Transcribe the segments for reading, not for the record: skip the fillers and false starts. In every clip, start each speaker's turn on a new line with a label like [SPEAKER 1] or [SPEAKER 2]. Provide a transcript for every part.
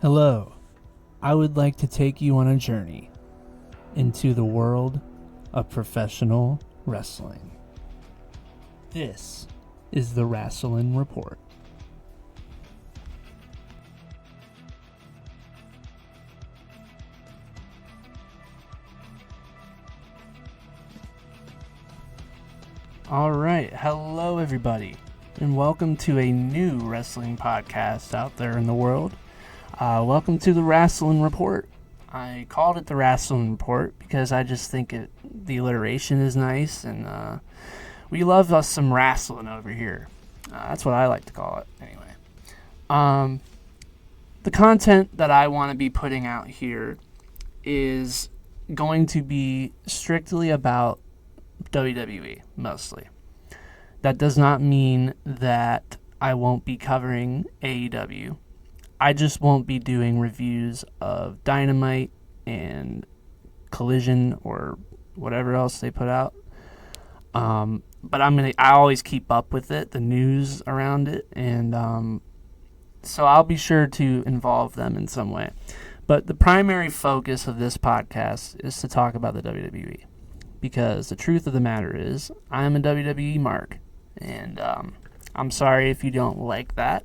[SPEAKER 1] Hello, I would like to take you on a journey into the world of professional wrestling. This is the Rasslin Report. Alright, hello everybody, and welcome to a new wrestling podcast out there in the world. Welcome to the Rasslin Report. I called it the Rasslin Report because I just think the alliteration is nice, and we love us some wrestling over here. That's what I like to call it, anyway. The content that I want to be putting out here is going to be strictly about WWE, mostly. That does not mean that I won't be covering AEW. I just won't be doing reviews of Dynamite and Collision or whatever else they put out. But I always keep up with it, the news around it, and so I'll be sure to involve them in some way. But the primary focus of this podcast is to talk about the WWE, because the truth of the matter is I'm a WWE mark, and I'm sorry if you don't like that,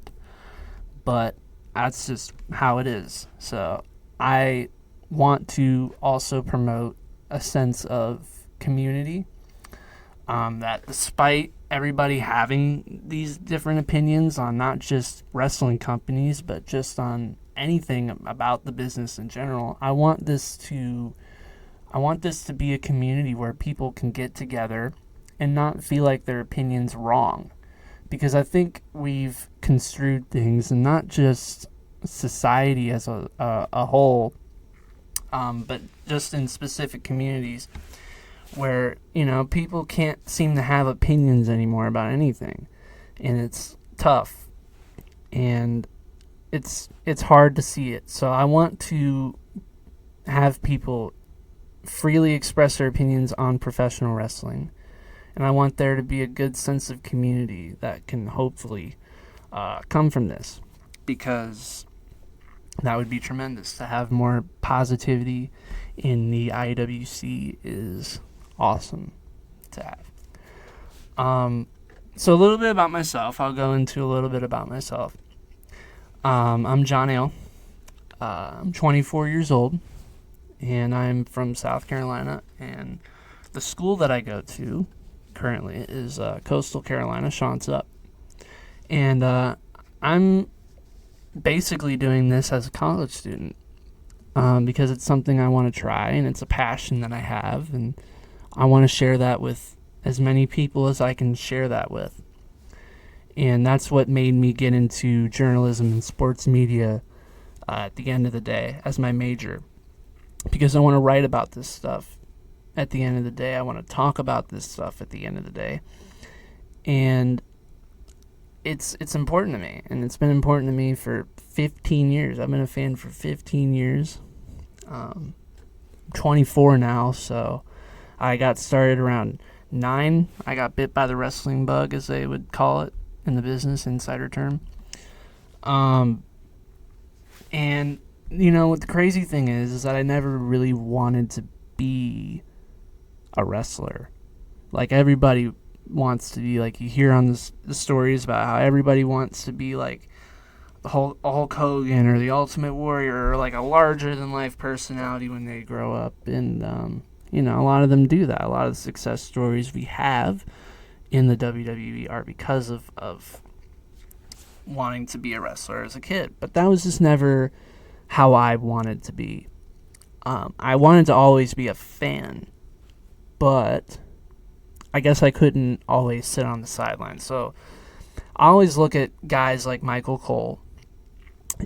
[SPEAKER 1] but that's just how it is. So I want to also promote a sense of community, that despite everybody having these different opinions on not just wrestling companies, but just on anything about the business in general, I want this to be a community where people can get together and not feel like their opinion's wrong. Because I think we've construed things, and not just society as a whole, but just in specific communities where, people can't seem to have opinions anymore about anything. And it's tough. And it's hard to see it. So I want to have people freely express their opinions on professional wrestling. And I want there to be a good sense of community that can hopefully come from this, because that would be tremendous. To have more positivity in the IWC is awesome to have. So a little bit about myself. I'll go into a little bit about myself. I'm John Ale. I'm 24 years old, and I'm from South Carolina, and the school that I go to currently is Coastal Carolina, Sean's up. And I'm basically doing this as a college student, because it's something I want to try, and it's a passion that I have, and I want to share that with as many people as I can share that with. And that's what made me get into journalism and sports media at the end of the day as my major, because I want to write about this stuff at the end of the day. I want to talk about this stuff at the end of the day. And it's important to me, and it's been important to me for 15 years. I've been a fan for 15 years. 24 now, so I got started around 9. I got bit by the wrestling bug, as they would call it in the business, insider term. And, what the crazy thing is that I never really wanted to be a wrestler. Like, everybody wants to be, like, you hear on the stories about how everybody wants to be like the Hulk Hogan or the Ultimate Warrior, or like a larger than life personality when they grow up. And a lot of them do that. A lot of the success stories we have in the WWE are because of wanting to be a wrestler as a kid. But that was just never how I wanted to be. I wanted to always be a fan, but I guess I couldn't always sit on the sidelines. So I always look at guys like Michael Cole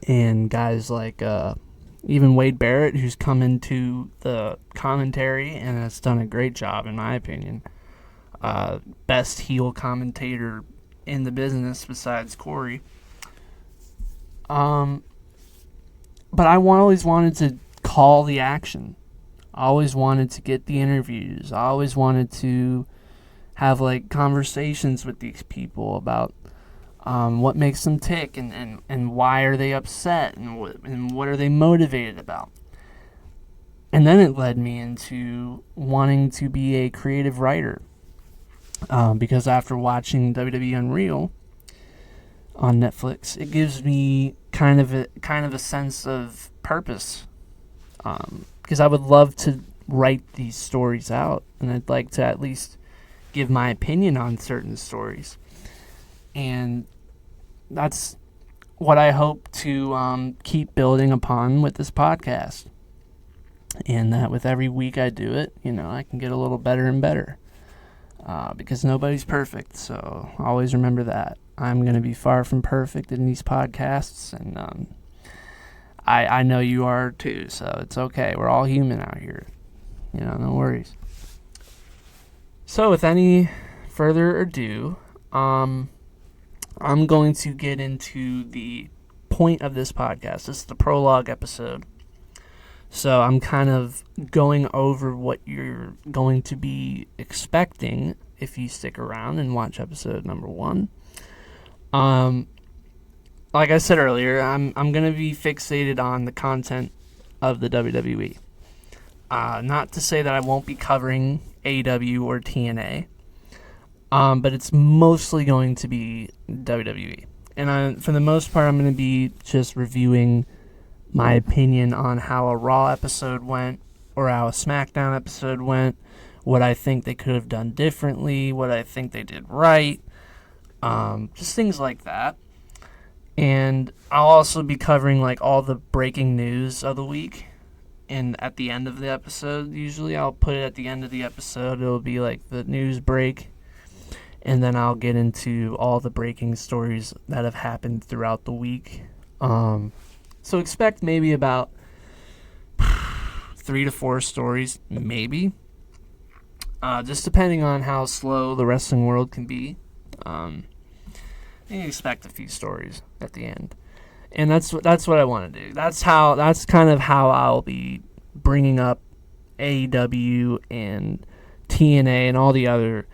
[SPEAKER 1] and guys like even Wade Barrett, who's come into the commentary and has done a great job, in my opinion. Best heel commentator in the business besides Corey. But I always wanted to call the action. I always wanted to get the interviews. I always wanted to have like conversations with these people about what makes them tick, and why are they upset, and what are they motivated about. And then it led me into wanting to be a creative writer, because after watching WWE Unreal on Netflix, it gives me kind of a sense of purpose, because I would love to write these stories out, and I'd like to at least give my opinion on certain stories. And that's what I hope to keep building upon with this podcast. And that with every week I do it, I can get a little better and better. Because nobody's perfect, so always remember that. I'm going to be far from perfect in these podcasts, and I know you are too, so it's okay. We're all human out here. No worries. So with any further ado, I'm going to get into the point of this podcast. This is the prologue episode. So I'm kind of going over what you're going to be expecting if you stick around and watch episode number 1. Like I said earlier, I'm going to be fixated on the content of the WWE. Not to say that I won't be covering AEW or TNA, but it's mostly going to be WWE. And for the most part, I'm going to be just reviewing my opinion on how a Raw episode went, or how a SmackDown episode went, what I think they could have done differently, what I think they did right, just things like that. And I'll also be covering all the breaking news of the week. And at the end of the episode, usually I'll put it at the end of the episode. It'll be the news break. And then I'll get into all the breaking stories that have happened throughout the week. So expect maybe about 3 to 4 stories, maybe. Just depending on how slow the wrestling world can be. You expect a few stories at the end. And that's what I want to do. That's kind of how I'll be bringing up AEW and TNA and all the other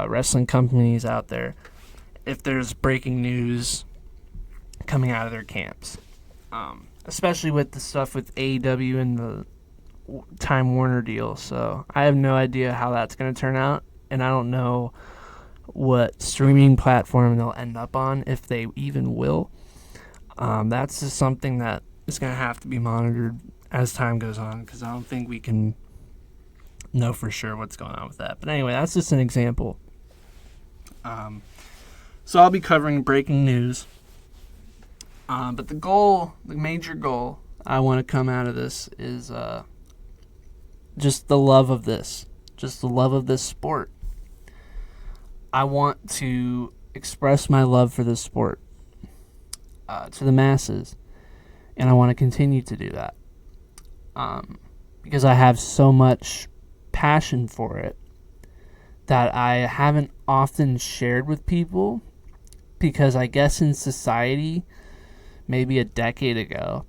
[SPEAKER 1] wrestling companies out there if there's breaking news coming out of their camps. Especially with the stuff with AEW and the Time Warner deal. So I have no idea how that's going to turn out, and I don't know what streaming platform they'll end up on, if they even will. That's just something that is going to have to be monitored as time goes on, because I don't think we can know for sure what's going on with that. But anyway, that's just an example. So I'll be covering breaking news. But the major goal I want to come out of this is just the love of this. Just the love of this sport. I want to express my love for this sport to the masses. And I want to continue to do that. Because I have so much passion for it that I haven't often shared with people. Because I guess in society, maybe a decade ago,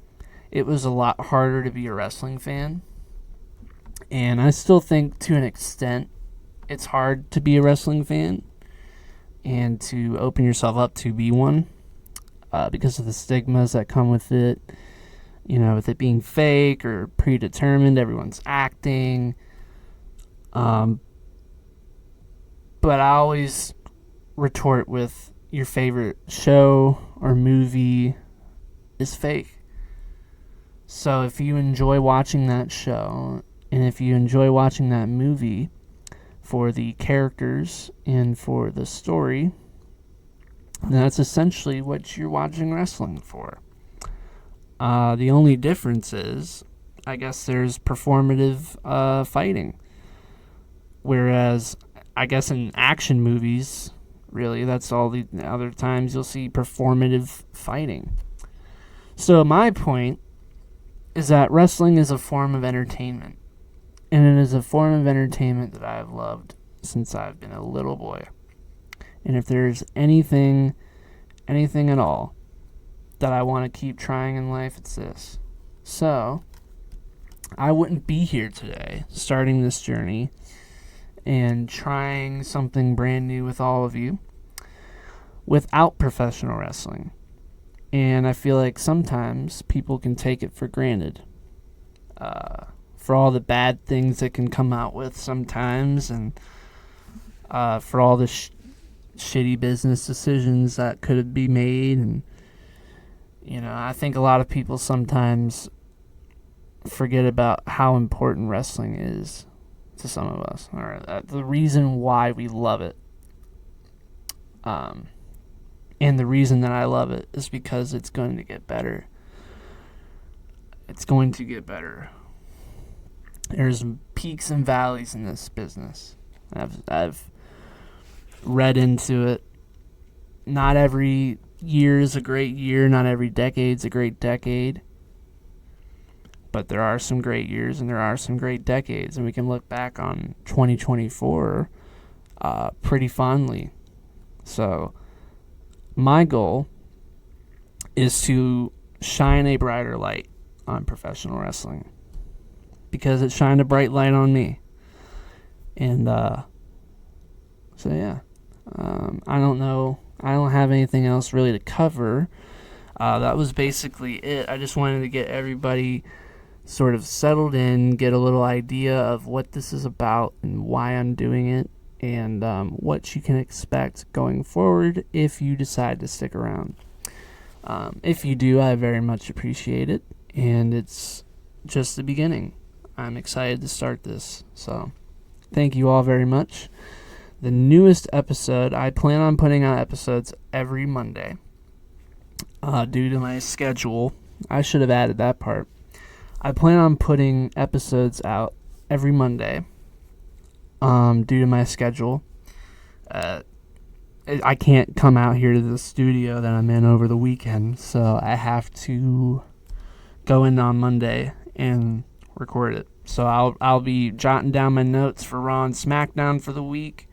[SPEAKER 1] it was a lot harder to be a wrestling fan. And I still think to an extent it's hard to be a wrestling fan and to open yourself up to be one, because of the stigmas that come with it, with it being fake or predetermined, everyone's acting. But I always retort with, your favorite show or movie is fake. So if you enjoy watching that show, and if you enjoy watching that movie for the characters and for the story, then that's essentially what you're watching wrestling for. The only difference is, I guess there's performative fighting. Whereas, I guess in action movies, really, that's all the other times you'll see performative fighting. So my point is that wrestling is a form of entertainment. And it is a form of entertainment that I have loved since I've been a little boy. And if there's anything at all that I want to keep trying in life, it's this. So, I wouldn't be here today starting this journey and trying something brand new with all of you without professional wrestling. And I feel like sometimes people can take it for granted. For all the bad things that can come out with sometimes, and for all the shitty business decisions that could be made. And, I think a lot of people sometimes forget about how important wrestling is to some of us, or the reason why we love it. And the reason that I love it is because it's going to get better. It's going to get better. There's peaks and valleys in this business. I've read into it. Not every year is a great year. Not every decade's a great decade. But there are some great years and there are some great decades. And we can look back on 2024 pretty fondly. So my goal is to shine a brighter light on professional wrestling, because it shined a bright light on me. And so yeah, I don't know. I don't have anything else really to cover. That was basically it. I just wanted to get everybody sort of settled in, get a little idea of what this is about and why I'm doing it, and what you can expect going forward if you decide to stick around. If you do, I very much appreciate it, and it's just the beginning. I'm excited to start this, so thank you all very much. The newest episode, I plan on putting out episodes every Monday. Due to my schedule, I should have added that part. I plan on putting episodes out every Monday. Due to my schedule, I can't come out here to the studio that I'm in over the weekend, so I have to go in on Monday and record it. So I'll be jotting down my notes for Raw and SmackDown for the week.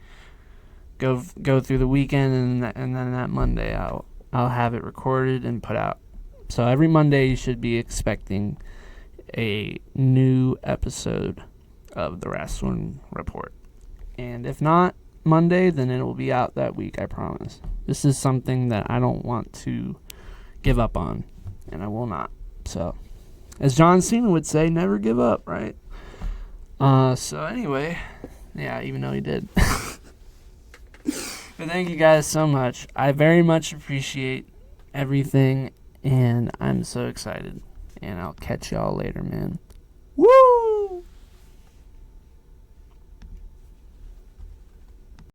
[SPEAKER 1] Go through the weekend, and then that Monday I'll have it recorded and put out. So every Monday you should be expecting a new episode of the Rasslin Report. And if not Monday, then it will be out that week, I promise. This is something that I don't want to give up on, and I will not. So, as John Cena would say, never give up, right? So anyway, yeah, even though he did. But thank you guys so much. I very much appreciate everything, and I'm so excited. And I'll catch y'all later, man. Woo!